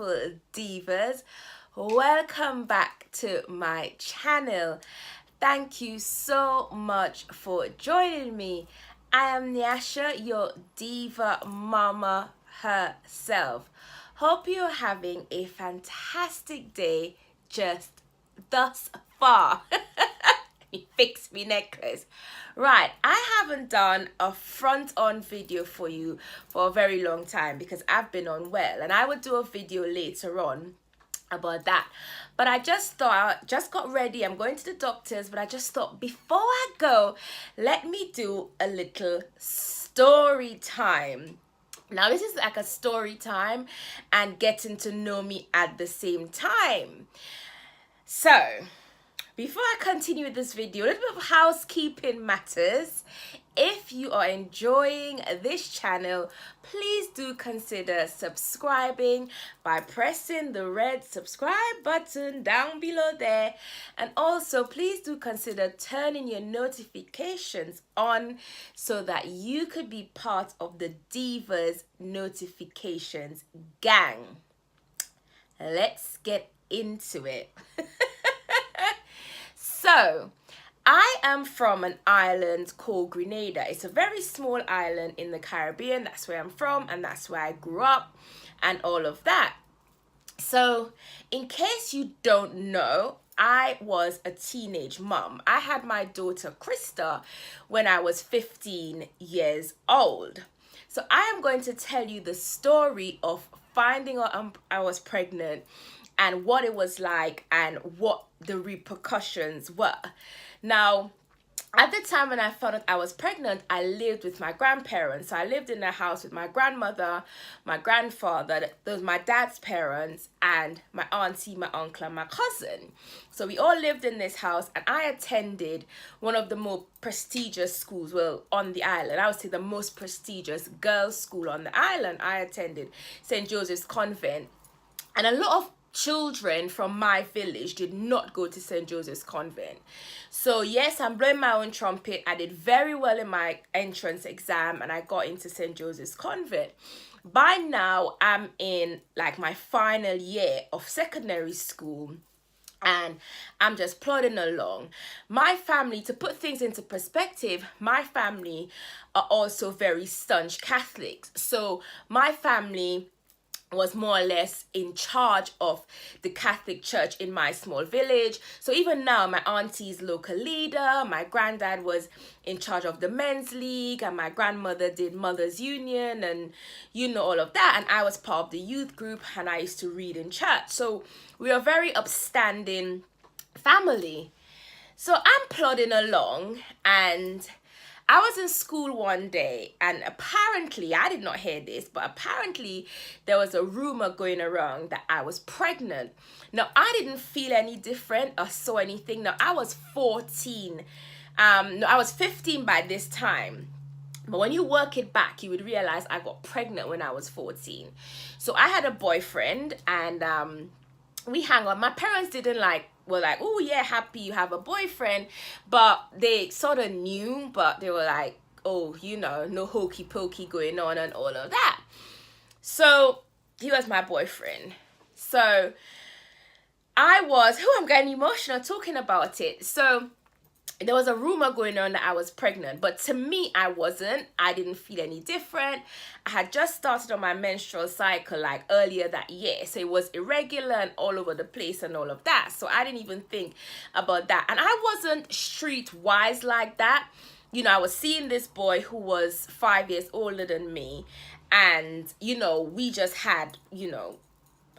beautiful divas. Welcome back to my channel. Thank you so much for joining me. I am Nyasha, your diva mama herself. Hope you're having a fantastic day just thus far. Fix me necklace. Right, I haven't done a front-on video for you for a very long time because I've been unwell, and I would do a video later on about that. But I just thought, just got ready, I'm going to the doctor's, but I just thought before I go, let me do a little story time. Now this is like a story time and getting to know me at the same time. So before I continue with this video, a little bit of housekeeping matters. If you are enjoying this channel, please do consider subscribing by pressing the red subscribe button down below there. And also, please do consider turning your notifications on so that you could be part of the Divas notifications gang. Let's get into it. So, I am from an island called Grenada. It's a very small island in the Caribbean. That's where I'm from, and that's where I grew up and all of that. So, in case you don't know, I was a teenage mom. I had my daughter Krista when I was 15 years old. So, I am going to tell you the story of finding out I was pregnant and what it was like and what the repercussions were. Now, at the time when I found out I was pregnant, I lived with my grandparents. So I lived in a house with my grandmother, my grandfather, those my dad's parents, and my auntie, my uncle, and my cousin. So we all lived in this house, and I attended one of the more prestigious schools, well, on the island. I would say the most prestigious girls' school on the island. I attended St. Joseph's Convent, and a lot of children from my village did not go to St. Joseph's Convent. So yes, I'm blowing my own trumpet. I did very well in my entrance exam and I got into St. Joseph's Convent. By now, I'm in like my final year of secondary school and I'm just plodding along. My family, to put things into perspective, my family are also very staunch Catholics. So my family was more or less in charge of the Catholic Church in my small village. So even now, my auntie's local leader, my granddad was in charge of the men's league, and my grandmother did Mothers Union, and you know, all of that. And I was part of the youth group, and I used to read in church. So we are a very upstanding family. So I'm plodding along, and I was in school one day, and apparently, I did not hear this, but apparently there was a rumor going around that I was pregnant. Now, I didn't feel any different or saw anything. Now, I was 14. No, I was 15 by this time. But when you work it back, you would realize I got pregnant when I was 14. So I had a boyfriend, and we hang on. My parents didn't were like, oh yeah, happy you have a boyfriend, but they sort of knew, but they were like, oh, you know, no hokey pokey going on and all of that. So he was my boyfriend. So I'm getting emotional talking about it. So there was a rumor going on that I was pregnant, but to me, I wasn't. I didn't feel any different. I had just started on my menstrual cycle like earlier that year. So it was irregular and all over the place and all of that. So I didn't even think about that. And I wasn't streetwise like that. You know, I was seeing this boy who was 5 years older than me. And, you know, we just had, you know,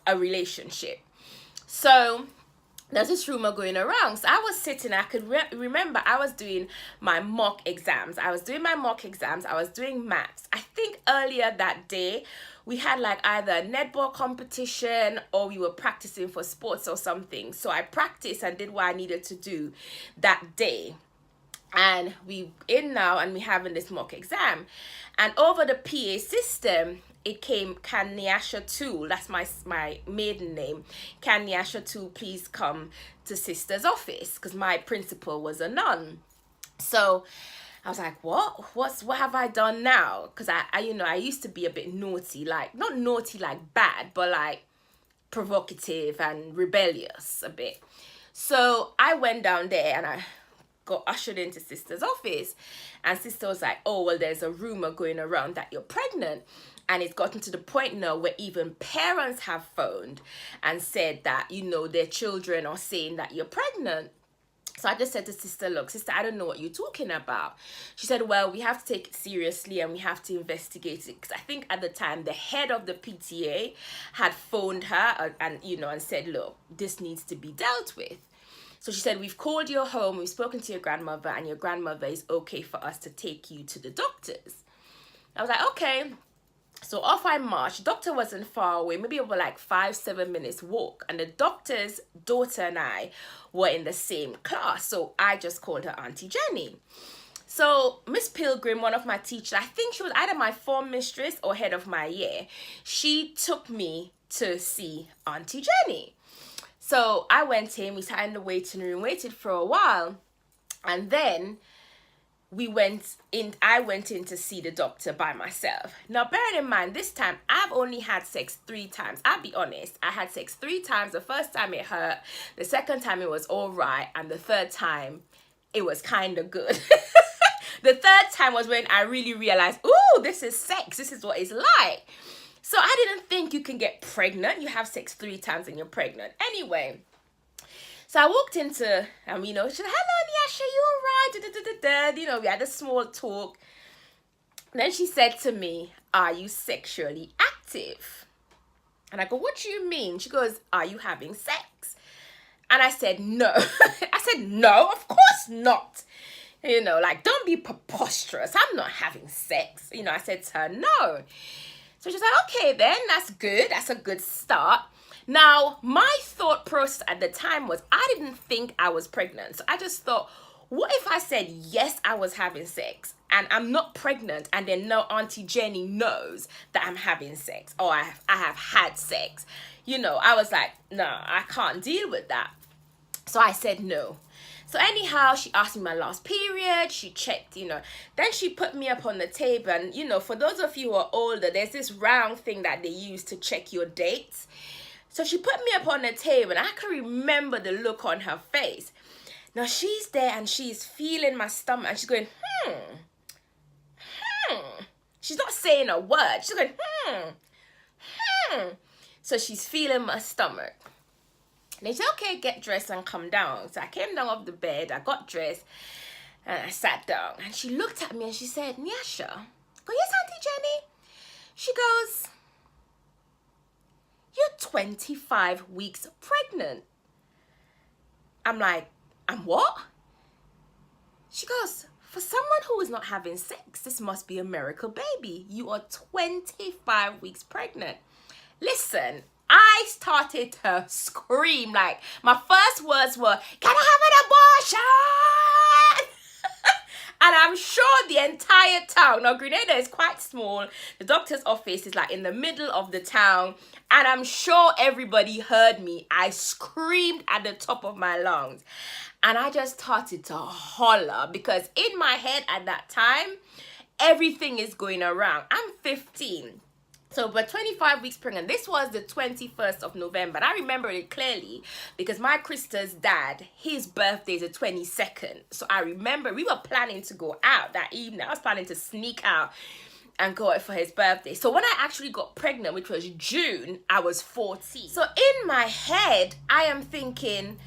a relationship. So there's this rumor going around. So I was sitting, I could remember I was doing my mock exams. I was doing maths. I think earlier that day, we had like either a netball competition or we were practicing for sports or something. So I practiced and did what I needed to do that day. And we in now and we having this mock exam. And over the PA system, it came, can Nyasha 2, that's my maiden name, can Nyasha 2 please come to sister's office, because my principal was a nun. So I was like, what have I done now? Because I you know, I used to be a bit naughty, like not naughty like bad, but like provocative and rebellious a bit. So I went down there and I got ushered into sister's office, and sister was like, oh, well, there's a rumor going around that you're pregnant. And it's gotten to the point now where even parents have phoned and said that, you know, their children are saying that you're pregnant. So I just said to sister, look, sister, I don't know what you're talking about. She said, well, we have to take it seriously and we have to investigate it. Because I think at the time, the head of the PTA had phoned her and, you know, and said, look, this needs to be dealt with. So she said, we've called your home, we've spoken to your grandmother, and your grandmother is okay for us to take you to the doctors. I was like, okay. So off I marched. The doctor wasn't far away, maybe over like 5-7 minutes walk. And the doctor's daughter and I were in the same class. So I just called her Auntie Jenny. So Miss Pilgrim, one of my teachers, I think she was either my form mistress or head of my year, she took me to see Auntie Jenny. So I went in, we sat in the waiting room, waited for a while, and then I went in to see the doctor by myself. Now, bearing in mind, this time, I've only had sex 3 times. I'll be honest. I had sex 3 times. The first time it hurt. The second time it was all right. And the third time, it was kind of good. The third time was when I really realized, ooh, this is sex. This is what it's like. So I didn't think you can get pregnant. You have sex 3 times and you're pregnant. Anyway. So I walked into, you know, she said, hello, Nyasha, you all right? You know, we had a small talk. Then she said to me, are you sexually active? And I go, what do you mean? She goes, are you having sex? And I said, no. I said, no, of course not. You know, like, don't be preposterous. I'm not having sex. You know, I said to her, no. So she's like, okay, then, that's good. That's a good start. Now, my thought process at the time was I didn't think I was pregnant. So I just thought, what if I said, yes, I was having sex and I'm not pregnant, and then no, Auntie Jenny knows that I'm having sex or I have had sex. You know, I was like, no, I can't deal with that. So I said no. So anyhow, she asked me my last period. She checked, you know. Then she put me up on the table. And, you know, for those of you who are older, there's this round thing that they use to check your dates. So she put me up on the table, and I can remember the look on her face. Now she's there and she's feeling my stomach, and she's going, She's not saying a word. She's going, So she's feeling my stomach. And they said, okay, get dressed and come down. So I came down off the bed, I got dressed, and I sat down. And she looked at me and she said, Nyasha. I go, yes, Auntie Jenny. She goes, you're 25 weeks pregnant. I'm like, I'm what? She goes, for someone who is not having sex, this must be a miracle baby. You are 25 weeks pregnant. Listen, I started to scream. Like, my first words were, can I have an abortion? And I'm sure the entire town, now Grenada is quite small, the doctor's office is like in the middle of the town, and I'm sure everybody heard me. I screamed at the top of my lungs, and I just started to holler because in my head at that time, everything is going around. I'm 15. So we're 25 weeks pregnant. This was the 21st of November. And I remember it clearly because my Krista's dad, his birthday is the 22nd. So I remember we were planning to go out that evening. I was planning to sneak out and go out for his birthday. So when I actually got pregnant, which was June, I was 14. So in my head, I am thinking,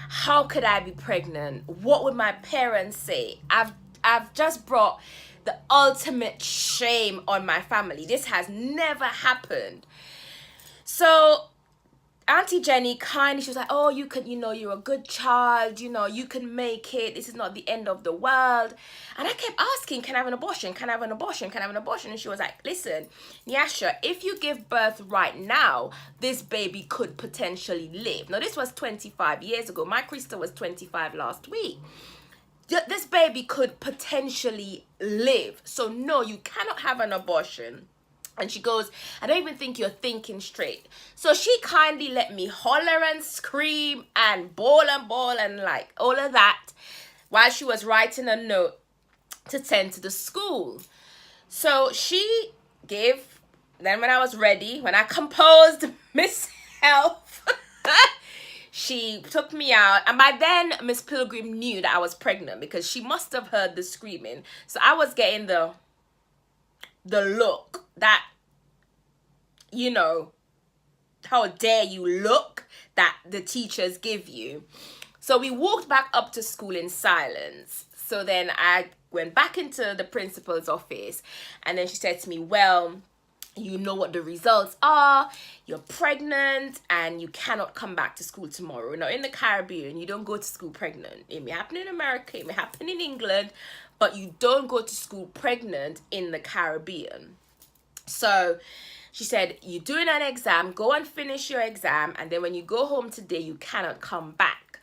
how could I be pregnant? What would my parents say? I've just brought the ultimate shame on my family. This has never happened. So Auntie Jenny kindly, she was like, oh, you can, you know, you're a good child, you know, you can make it. This is not the end of the world. And I kept asking, can I have an abortion? Can I have an abortion? Can I have an abortion? And she was like, listen, Nyasha, if you give birth right now, this baby could potentially live. Now, this was 25 years ago. My Krista was 25 last week. This baby could potentially live. So no, you cannot have an abortion. And she goes, I don't even think you're thinking straight. So she kindly let me holler and scream and bawl and like all of that while she was writing a note to send to the school. So she gave, then when I was ready, when I composed Miss health. She took me out, and by then Miss Pilgrim knew that I was pregnant because she must have heard the screaming. So I was getting the look that, you know, how dare you look that the teachers give you. So we walked back up to school in silence. So then I went back into the principal's office, and then she said to me, well, you know what the results are, you're pregnant and you cannot come back to school tomorrow. Now in the Caribbean, you don't go to school pregnant. It may happen in America, it may happen in England, but you don't go to school pregnant in the Caribbean. So she said, you're doing an exam, go and finish your exam, and then when you go home today, you cannot come back.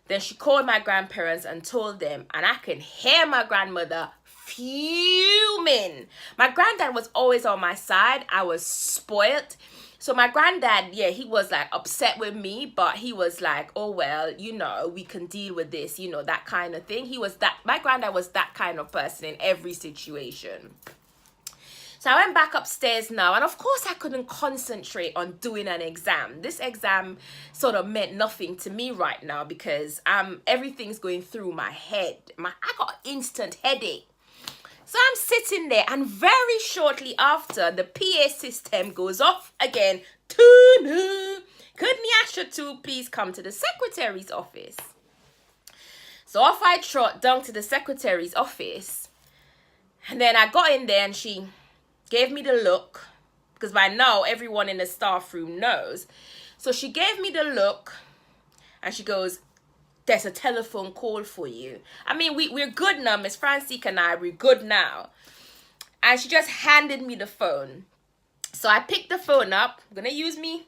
Then she called my grandparents and told them, and I can hear my grandmother fuming. My granddad was always on my side. I was spoiled. So my granddad, yeah, he was like upset with me, but he was like, oh, well, you know, we can deal with this, you know, that kind of thing. My granddad was that kind of person in every situation. So I went back upstairs now, and of course I couldn't concentrate on doing an exam. This exam sort of meant nothing to me right now because everything's going through my head. I got instant headache. So I'm sitting there, and very shortly after, the PA system goes off again. Tunu, could Nyasha too please come to the secretary's office? So off I trot down to the secretary's office, and then I got in there, and she gave me the look, because by now everyone in the staff room knows. So she gave me the look, and she goes, there's a telephone call for you. I mean, we're good now, Miss Francique and I, we're good now. And she just handed me the phone. So I picked the phone up. I'm gonna use me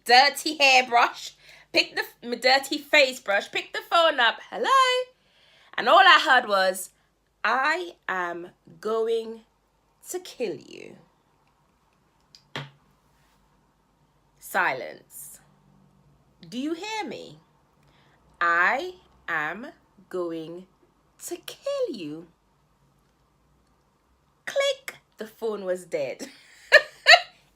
dirty hairbrush, my dirty face brush, pick the phone up, hello. And all I heard was, I am going to kill you. Silence. Do you hear me? I am going to kill you. Click. The phone was dead.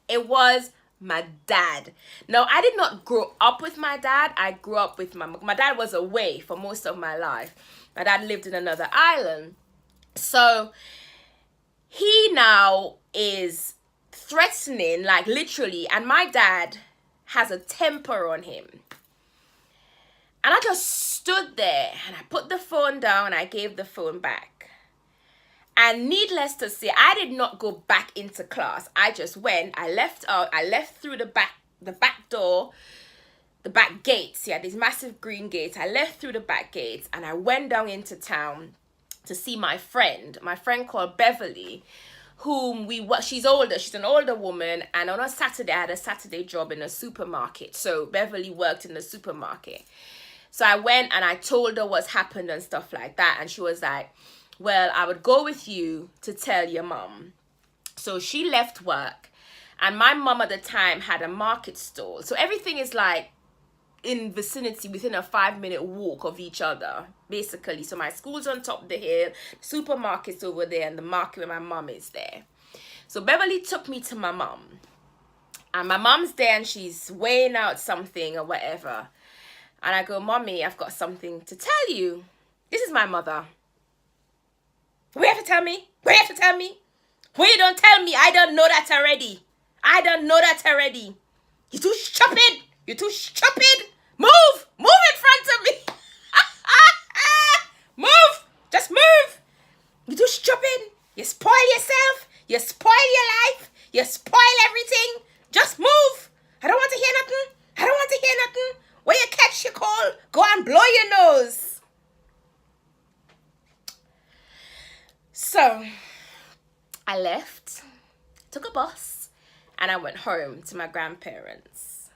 It was my dad. Now, I did not grow up with my dad. I grew up with my dad was away for most of my life. My dad lived in another island. So he now is threatening, like literally, and my dad has a temper on him. And I just stood there, and I put the phone down, and I gave the phone back. And needless to say, I did not go back into class. I just went, I left through the back door, the back gates. Yeah, these massive green gates. I left through the back gates, and I went down into town to see my friend called Beverly, she's older, she's an older woman, and on a Saturday, I had a Saturday job in a supermarket. So Beverly worked in the supermarket. So I went and I told her what's happened and stuff like that. And she was like, well, I would go with you to tell your mom. So she left work, and my mom at the time had a market stall. So everything is like in vicinity within a 5-minute walk of each other, basically. So my school's on top of the hill, the supermarket's over there, and the market where my mom is there. So Beverly took me to my mom, and my mom's there, and she's weighing out something or whatever. And I go, Mommy, I've got something to tell you. This is my mother. What you have to tell me? What you have to tell me? What you don't tell me? I don't know that already. I don't know that already. You're too stupid. You're too stupid. Move. Move in front of me. Move. Just move. You're too stupid. You spoil yourself. You spoil your life. You spoil everything. Just move. I don't want to hear nothing. I don't want to hear nothing. When you catch your cold, go and blow your nose. So I left, took a bus, and I went home to my grandparents.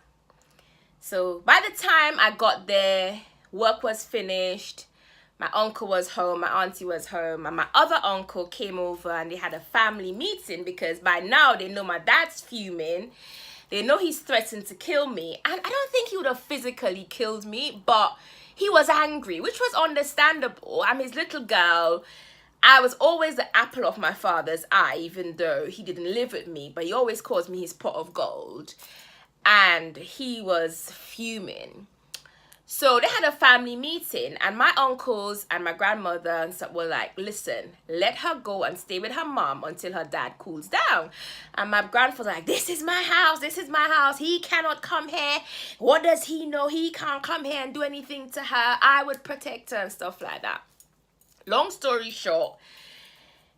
So by the time I got there, work was finished. My uncle was home, my auntie was home, and my other uncle came over, and they had a family meeting because by now they know my dad's fuming. They know he's threatened to kill me. And I don't think he would have physically killed me, but he was angry, which was understandable. I'm his little girl. I was always the apple of my father's eye, even though he didn't live with me, but he always calls me his pot of gold. and he was fuming. So they had a family meeting, and my uncles and my grandmother and stuff were like, listen, let her go and stay with her mom until her dad cools down. And my grandfather like, this is my house, he cannot come here. What does he know? He can't come here and do anything to her. I would protect her and stuff like that. Long story short,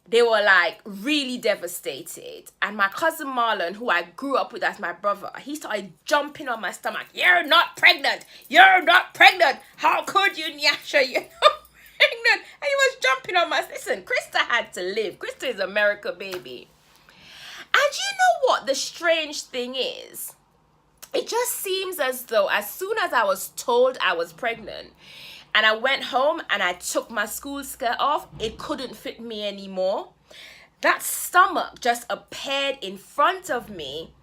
they were like really devastated. And my cousin Marlon, who I grew up with as my brother, he started jumping on my stomach. You're not pregnant. You're not pregnant. How could you, Nyasha? You're not pregnant. And he was jumping on my... Listen, Krista had to live. Krista is America, baby. And you know what the strange thing is? It just seems as though as soon as I was told I was pregnant, and I went home and I took my school skirt off, it couldn't fit me anymore. That stomach just appeared in front of me,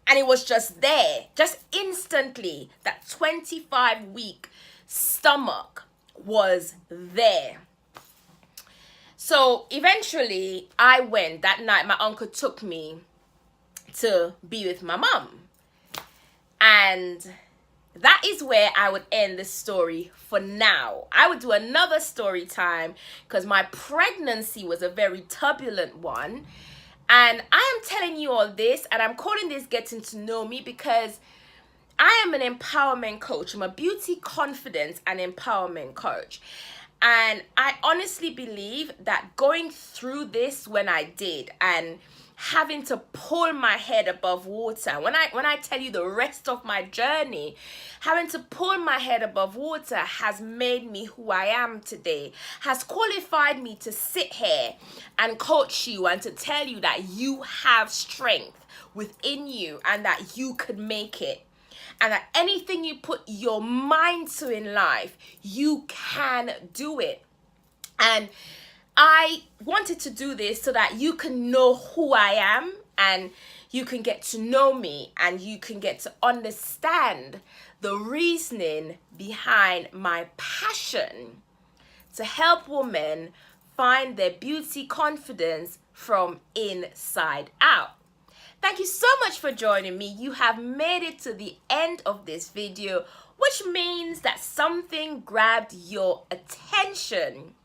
and it was just there, just instantly. That 25-week stomach was there. So eventually I went that night. My uncle took me to be with my mom. And that is where I would end this story for now. I would do another story time because my pregnancy was a very turbulent one. And I am telling you all this, and I'm calling this Getting to Know Me, because I am an empowerment coach. I'm a beauty, confidence, and empowerment coach. And I honestly believe that going through this when I did, and having to pull my head above water, when I tell you the rest of my journey, having to pull my head above water has made me who I am today, has qualified me to sit here and coach you and to tell you that you have strength within you and that you could make it. And that anything you put your mind to in life, you can do it. And I wanted to do this so that you can know who I am, and you can get to know me, and you can get to understand the reasoning behind my passion to help women find their beauty confidence from inside out. Thank you so much for joining me. You have made it to the end of this video, which means that something grabbed your attention.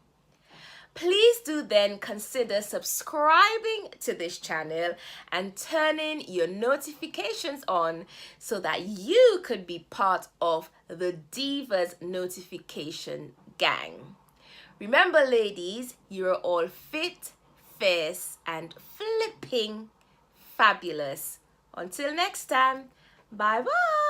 Please do then consider subscribing to this channel and turning your notifications on so that you could be part of the Divas notification gang. Remember, ladies, you're all fit, fierce, and flipping fabulous. Until next time, bye-bye.